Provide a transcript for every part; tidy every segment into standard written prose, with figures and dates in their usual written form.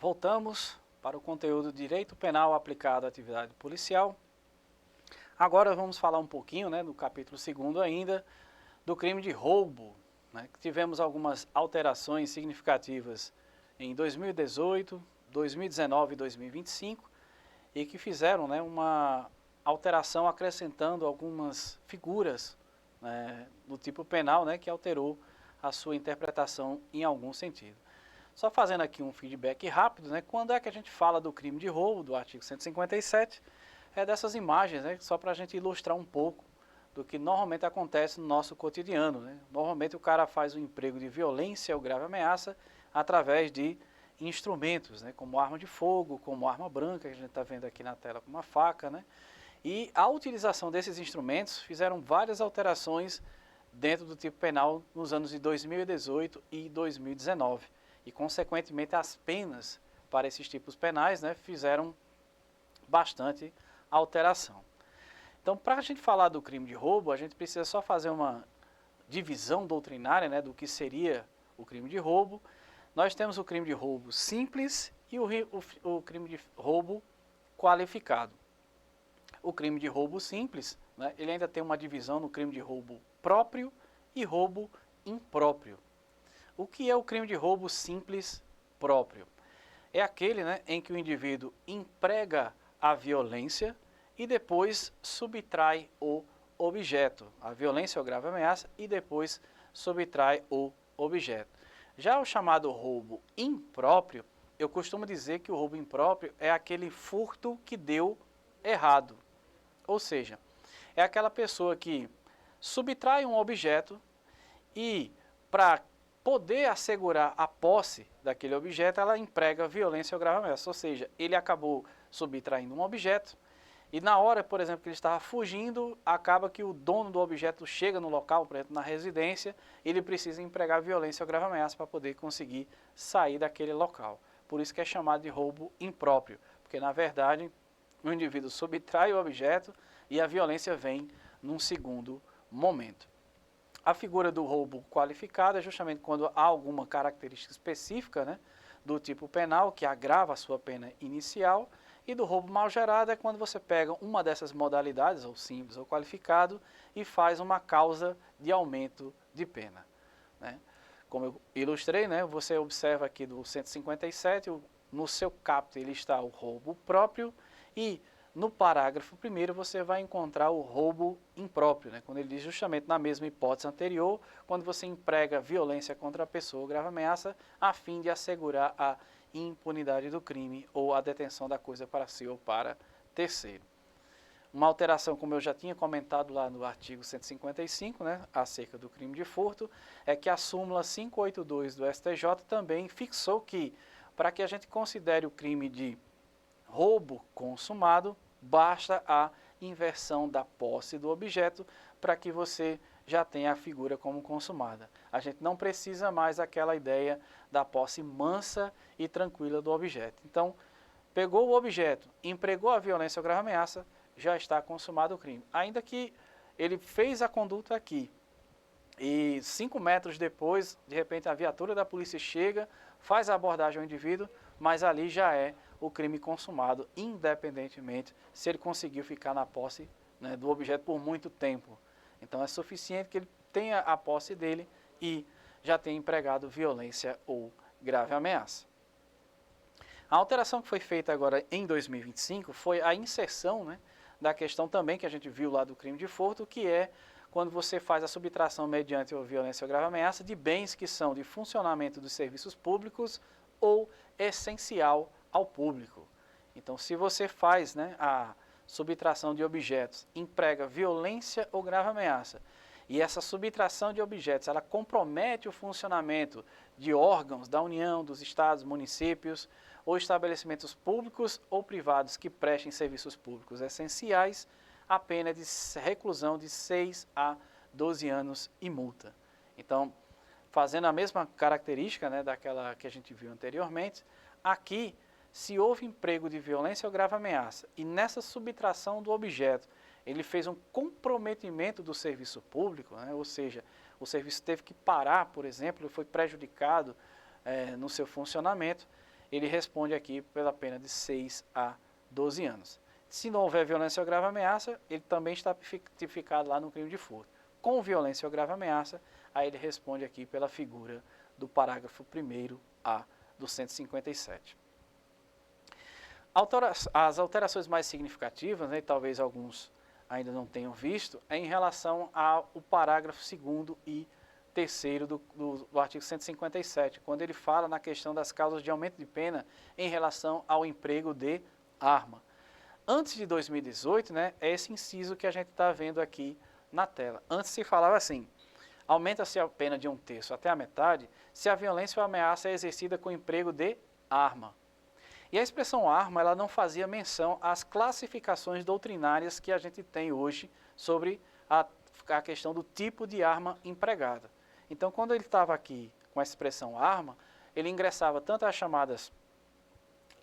Voltamos para o conteúdo Direito Penal aplicado à atividade policial. Agora vamos falar um pouquinho, no capítulo 2º ainda, do crime de roubo. Tivemos algumas alterações significativas em 2018, 2019 e 2025 e que fizeram uma alteração acrescentando algumas figuras do tipo penal que alterou a sua interpretação em algum sentido. Só fazendo aqui um feedback rápido, quando é que a gente fala do crime de roubo, do artigo 157, é dessas imagens, só para a gente ilustrar um pouco do que normalmente acontece no nosso cotidiano. Normalmente o cara faz um emprego de violência ou grave ameaça através de instrumentos, como arma de fogo, como arma branca, que a gente está vendo aqui na tela, como uma faca. E a utilização desses instrumentos fizeram várias alterações dentro do tipo penal nos anos de 2018 e 2019. E, consequentemente, as penas para esses tipos penais fizeram bastante alteração. Então, para a gente falar do crime de roubo, a gente precisa só fazer uma divisão doutrinária do que seria o crime de roubo. Nós temos o crime de roubo simples e o crime de roubo qualificado. O crime de roubo simples, ele ainda tem uma divisão no crime de roubo próprio e roubo impróprio. O que é o crime de roubo simples próprio? É aquele em que o indivíduo emprega a violência e depois subtrai o objeto. A violência ou grave ameaça e depois subtrai o objeto. Já o chamado roubo impróprio, eu costumo dizer que o roubo impróprio é aquele furto que deu errado. Ou seja, é aquela pessoa que subtrai um objeto e, para poder assegurar a posse daquele objeto, ela emprega violência ou grave ameaça. Ou seja, ele acabou subtraindo um objeto e na hora, por exemplo, que ele estava fugindo, acaba que o dono do objeto chega no local, por exemplo, na residência, ele precisa empregar violência ou grave ameaça para poder conseguir sair daquele local. Por isso que é chamado de roubo impróprio, porque na verdade o indivíduo subtrai o objeto e a violência vem num segundo momento. A figura do roubo qualificado é justamente quando há alguma característica específica do tipo penal que agrava a sua pena inicial, e do roubo mal gerado é quando você pega uma dessas modalidades, ou simples ou qualificado, e faz uma causa de aumento de pena. Como eu ilustrei, você observa aqui do 157, no seu caput ele está o roubo próprio e no parágrafo 1º você vai encontrar o roubo impróprio, quando ele diz justamente na mesma hipótese anterior, quando você emprega violência contra a pessoa ou grave ameaça a fim de assegurar a impunidade do crime ou a detenção da coisa para si ou para terceiro. Uma alteração, como eu já tinha comentado lá no artigo 155, acerca do crime de furto, é que a súmula 582 do STJ também fixou que, para que a gente considere o crime de roubo consumado, basta a inversão da posse do objeto para que você já tenha a figura como consumada. A gente não precisa mais daquela ideia da posse mansa e tranquila do objeto. Então, pegou o objeto, empregou a violência ou grave ameaça, já está consumado o crime. Ainda que ele fez a conduta aqui e 5 metros depois, de repente a viatura da polícia chega, faz a abordagem ao indivíduo, mas ali já é o crime consumado, independentemente se ele conseguiu ficar na posse do objeto por muito tempo. Então é suficiente que ele tenha a posse dele e já tenha empregado violência ou grave ameaça. A alteração que foi feita agora em 2025 foi a inserção da questão também que a gente viu lá do crime de furto, que é quando você faz a subtração mediante a violência ou grave ameaça de bens que são de funcionamento dos serviços públicos ou essencial ao público. Então, se você faz a subtração de objetos, emprega violência ou grave ameaça, e essa subtração de objetos, ela compromete o funcionamento de órgãos da União, dos estados, municípios, ou estabelecimentos públicos ou privados que prestem serviços públicos essenciais, a pena de reclusão de 6 a 12 anos e multa. Então, fazendo a mesma característica daquela que a gente viu anteriormente, aqui, se houve emprego de violência ou grave ameaça e nessa subtração do objeto ele fez um comprometimento do serviço público, ou seja, o serviço teve que parar, por exemplo, foi prejudicado no seu funcionamento, ele responde aqui pela pena de 6 a 12 anos. Se não houver violência ou grave ameaça, ele também está tipificado lá no crime de furto. Com violência ou grave ameaça, aí ele responde aqui pela figura do parágrafo 1º-A do 157. As alterações mais significativas, né, e talvez alguns ainda não tenham visto, é em relação ao parágrafo 2º e 3º do artigo 157, quando ele fala na questão das causas de aumento de pena em relação ao emprego de arma. Antes de 2018, né, é esse inciso que a gente está vendo aqui na tela. Antes se falava assim: aumenta-se a pena de 1/3 até a metade se a violência ou ameaça é exercida com o emprego de arma. E a expressão arma, ela não fazia menção às classificações doutrinárias que a gente tem hoje sobre a questão do tipo de arma empregada. Então, quando ele estava aqui com a expressão arma, ele ingressava tanto as chamadas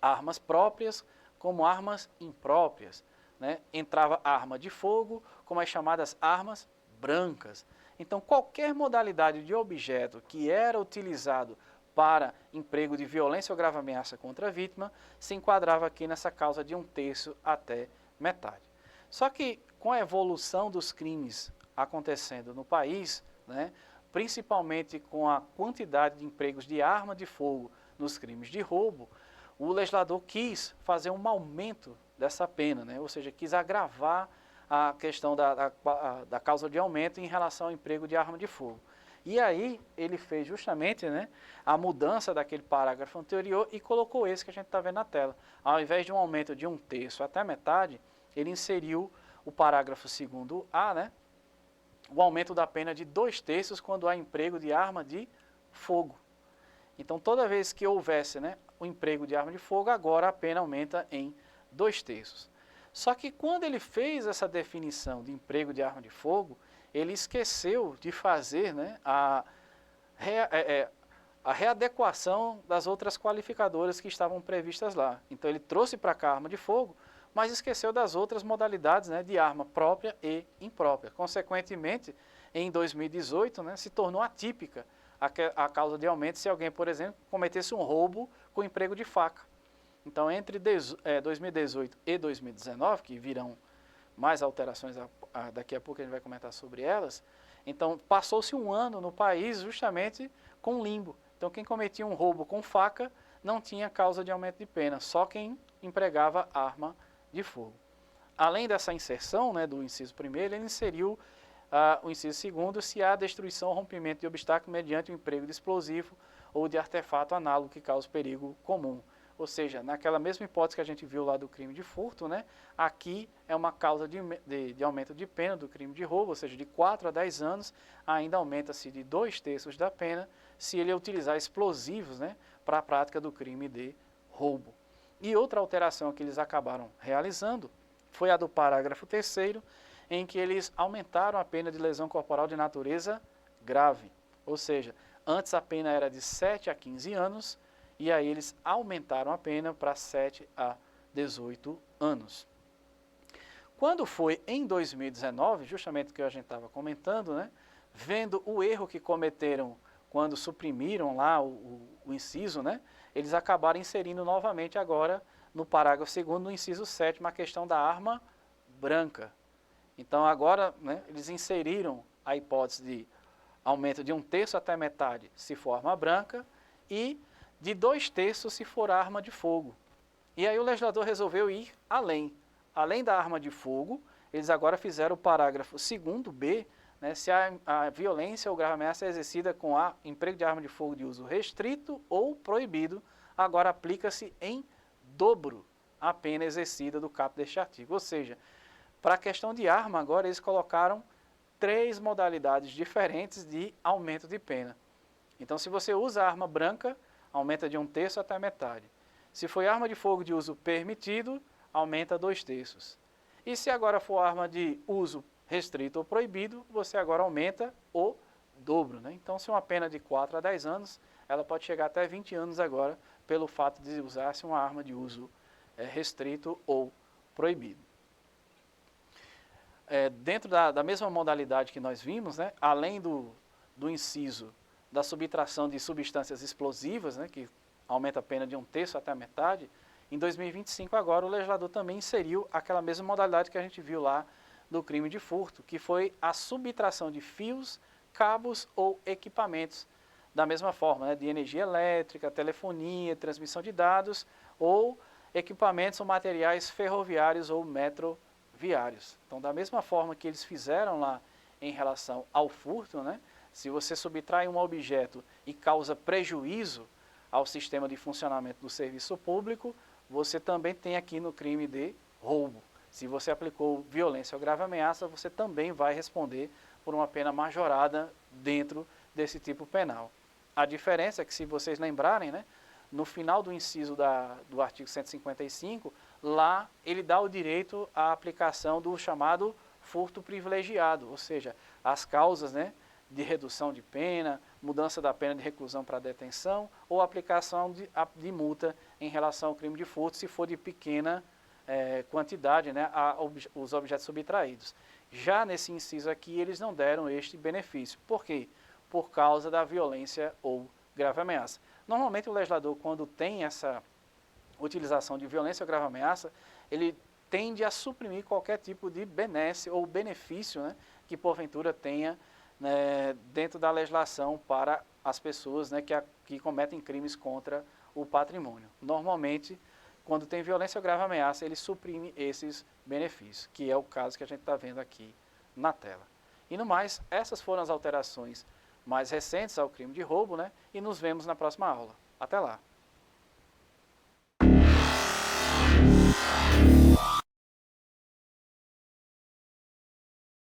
armas próprias como armas impróprias, né? Entrava arma de fogo, como as chamadas armas brancas. Então, qualquer modalidade de objeto que era utilizado para emprego de violência ou grave ameaça contra a vítima, se enquadrava aqui nessa causa de 1/3 até metade. Só que com a evolução dos crimes acontecendo no país, né, principalmente com a quantidade de empregos de arma de fogo nos crimes de roubo, o legislador quis fazer um aumento dessa pena, né? Ou seja, quis agravar a questão da causa de aumento em relação ao emprego de arma de fogo. E aí ele fez justamente, né, a mudança daquele parágrafo anterior e colocou esse que a gente está vendo na tela. Ao invés de um aumento de 1/3 até metade, ele inseriu o parágrafo 2º-A, né, o aumento da pena de 2/3 quando há emprego de arma de fogo. Então, toda vez que houvesse, né, o emprego de arma de fogo, agora a pena aumenta em 2/3. Só que quando ele fez essa definição de emprego de arma de fogo, ele esqueceu de fazer, né, a readequação das outras qualificadoras que estavam previstas lá. Então, ele trouxe para cá a arma de fogo, mas esqueceu das outras modalidades, né, de arma própria e imprópria. Consequentemente, em 2018, né, se tornou atípica a causa de aumento se alguém, por exemplo, cometesse um roubo com emprego de faca. Então, entre 2018 e 2019, que virão mais alterações, daqui a pouco a gente vai comentar sobre elas, então passou-se um ano no país justamente com limbo. Então, quem cometia um roubo com faca não tinha causa de aumento de pena, só quem empregava arma de fogo. Além dessa inserção, né, do inciso 1º, ele inseriu o inciso 2º, se há destruição ou rompimento de obstáculo mediante o emprego de explosivo ou de artefato análogo que cause perigo comum. Ou seja, naquela mesma hipótese que a gente viu lá do crime de furto, né, aqui é uma causa de aumento de pena do crime de roubo, ou seja, de 4 a 10 anos, ainda aumenta-se de 2/3 da pena se ele utilizar explosivos, né, para a prática do crime de roubo. E outra alteração que eles acabaram realizando foi a do parágrafo 3º, em que eles aumentaram a pena de lesão corporal de natureza grave. Ou seja, antes a pena era de 7 a 15 anos, e aí eles aumentaram a pena para 7 a 18 anos. Quando foi em 2019, justamente o que a gente estava comentando, né, vendo o erro que cometeram quando suprimiram lá o inciso, né, eles acabaram inserindo novamente agora no parágrafo 2º, no inciso 7º, a questão da arma branca. Então agora, né, eles inseriram a hipótese de aumento de 1/3 até metade se for arma branca e de 2/3 se for arma de fogo. E aí o legislador resolveu ir além. Além da arma de fogo, eles agora fizeram o parágrafo 2º-B, né, se a violência ou grave ameaça é exercida com emprego de arma de fogo de uso restrito ou proibido, agora aplica-se em dobro a pena exercida do caput deste artigo. Ou seja, para a questão de arma, agora eles colocaram 3 modalidades diferentes de aumento de pena. Então, se você usa a arma branca, aumenta de 1/3 até metade. Se for arma de fogo de uso permitido, aumenta 2/3. E se agora for arma de uso restrito ou proibido, você agora aumenta o dobro, né? Então, se uma pena de 4 a 10 anos, ela pode chegar até 20 anos agora, pelo fato de usar-se uma arma de uso restrito ou proibido. Dentro da mesma modalidade que nós vimos, né, além do inciso da subtração de substâncias explosivas, né, que aumenta a pena de 1/3 até a metade, em 2025 agora o legislador também inseriu aquela mesma modalidade que a gente viu lá do crime de furto, que foi a subtração de fios, cabos ou equipamentos, da mesma forma, né, de energia elétrica, telefonia, transmissão de dados ou equipamentos ou materiais ferroviários ou metroviários. Então, da mesma forma que eles fizeram lá em relação ao furto, né, se você subtrai um objeto e causa prejuízo ao sistema de funcionamento do serviço público, você também tem aqui no crime de roubo. Se você aplicou violência ou grave ameaça, você também vai responder por uma pena majorada dentro desse tipo penal. A diferença é que, se vocês lembrarem, né, no final do inciso do artigo 155, lá ele dá o direito à aplicação do chamado furto privilegiado, ou seja, as causas, né, de redução de pena, mudança da pena de reclusão para detenção ou aplicação de multa em relação ao crime de furto, se for de pequena quantidade, né, os objetos subtraídos. Já nesse inciso aqui, eles não deram este benefício. Por quê? Por causa da violência ou grave ameaça. Normalmente o legislador, quando tem essa utilização de violência ou grave ameaça, ele tende a suprimir qualquer tipo de benesse ou benefício, né, que porventura tenha, né, dentro da legislação para as pessoas, né, que cometem crimes contra o patrimônio. Normalmente, quando tem violência ou grave ameaça, ele suprime esses benefícios, que é o caso que a gente está vendo aqui na tela. E no mais, essas foram as alterações mais recentes ao crime de roubo, né, e nos vemos na próxima aula. Até lá!